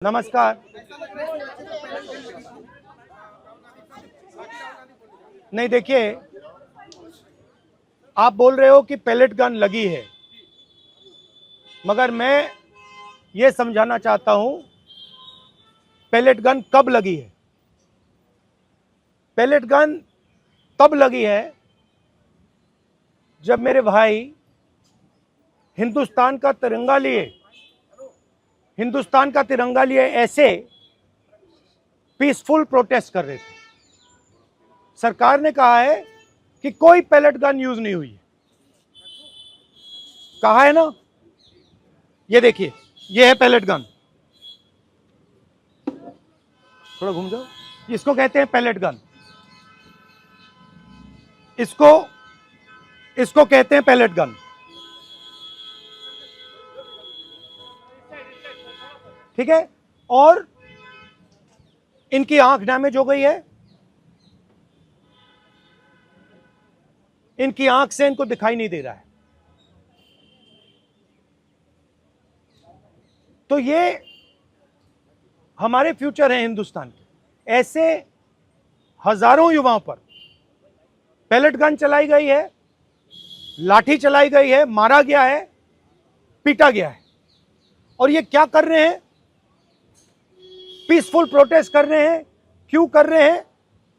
नमस्कार। नहीं, देखिए, आप बोल रहे हो कि पैलेट गन लगी है, मगर मैं ये समझाना चाहता हूं पैलेट गन कब लगी है। पैलेट गन तब लगी है जब मेरे भाई हिंदुस्तान का तिरंगा लिए ऐसे पीसफुल प्रोटेस्ट कर रहे थे। सरकार ने कहा है कि कोई पैलेट गन यूज नहीं हुई है, कहा है ना। ये देखिए, ये है पैलेट गन, थोड़ा घूम जाओ। इसको कहते हैं पैलेट गन, इसको कहते हैं पैलेट गन। ठीक है, और इनकी आंख डैमेज हो गई है, इनकी आंख से इनको दिखाई नहीं दे रहा है। तो ये हमारे फ्यूचर है हिंदुस्तान के। ऐसे हजारों युवाओं पर पैलेट गन चलाई गई है, लाठी चलाई गई है, मारा गया है, पीटा गया है। और ये क्या कर रहे हैं? पीसफुल प्रोटेस्ट कर रहे हैं। क्यों कर रहे हैं?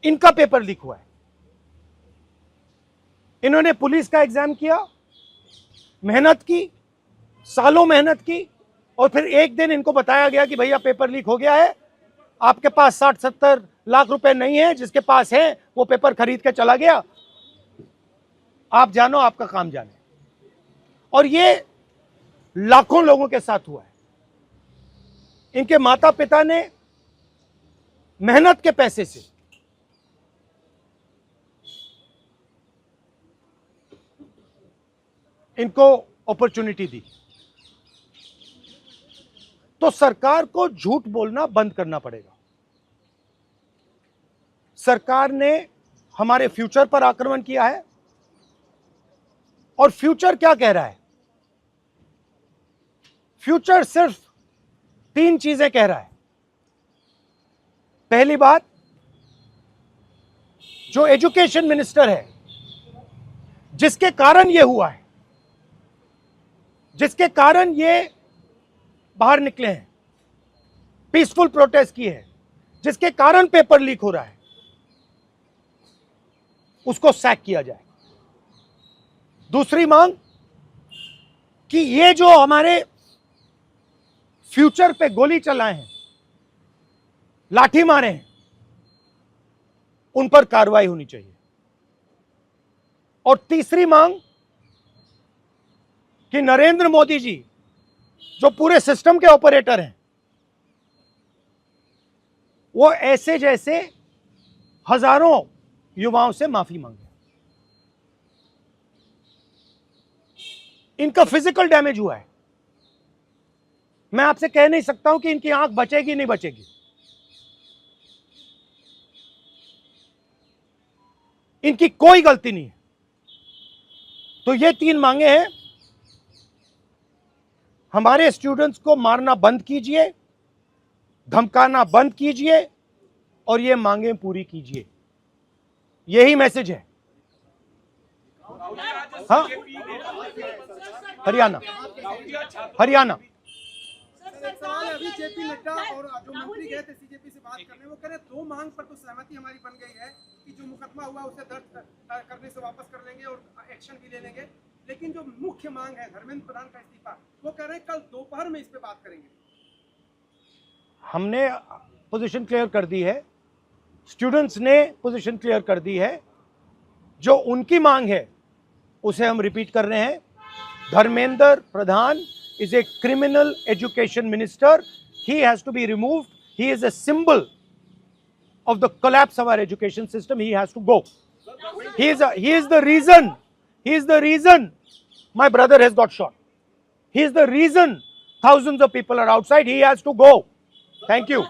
इनका पेपर लीक हुआ है। इन्होंने पुलिस का एग्जाम किया, मेहनत की, सालों मेहनत की, और फिर एक दिन इनको बताया गया कि भैया पेपर लीक हो गया है, आपके पास 60-70 लाख रुपए नहीं है, जिसके पास है वो पेपर खरीद के चला गया, आप जानो, आपका काम जाने। और ये लाखों लोगों के साथ हुआ है। इनके माता पिता ने मेहनत के पैसे से इनको अपॉर्चुनिटी दी। तो सरकार को झूठ बोलना बंद करना पड़ेगा। सरकार ने हमारे फ्यूचर पर आक्रमण किया है, और फ्यूचर क्या कह रहा है? फ्यूचर सिर्फ 3 चीजें कह रहा है। पहली बात, जो एजुकेशन मिनिस्टर है, जिसके कारण यह हुआ है, जिसके कारण ये बाहर निकले हैं, पीसफुल प्रोटेस्ट किए हैं, जिसके कारण पेपर लीक हो रहा है, उसको सैक किया जाए। दूसरी मांग कि ये जो हमारे फ्यूचर पे गोली चलाए हैं, लाठी मारे हैं, उन पर कार्रवाई होनी चाहिए। और तीसरी मांग कि नरेंद्र मोदी जी, जो पूरे सिस्टम के ऑपरेटर हैं, वो ऐसे जैसे हजारों युवाओं से माफी मांगे। इनका फिजिकल डैमेज हुआ है। मैं आपसे कह नहीं सकता हूं कि इनकी आंख बचेगी नहीं बचेगी। इनकी कोई गलती नहीं है। तो ये 3 मांगे हैं। हमारे स्टूडेंट्स को मारना बंद कीजिए, धमकाना बंद कीजिए, और ये मांगे पूरी कीजिए। यही मैसेज है। हाँ, हरियाणा सवाल है, अभी जेपी नड्डा और जो मंत्री गए थे सीजेपी से बात करने, वो कह रहे 2 मांग पर तो सहमति हमारी बन गई है कि जो मुकदमा हुआ उसे दर्ज करने से वापस कर लेंगे और एक्शन भी ले लेंगे, लेकिन जो मुख्य मांग है धर्मेंद्र प्रधान का इस्तीफा, वो कह रहे हैं कल दोपहर में इस पे बात करेंगे। हमने पोजीशन क्लियर कर दी है, स्टूडेंट्स ने पोजीशन क्लियर कर दी है। जो उनकी मांग है उसे हम रिपीट कर रहे हैं। Dharmendra Pradhan is a criminal education minister. He has to be removed. He is a symbol of the collapse of our education system. He has to go. He is the reason my brother has got shot. He is the reason thousands of people are outside. He has to go. Thank you.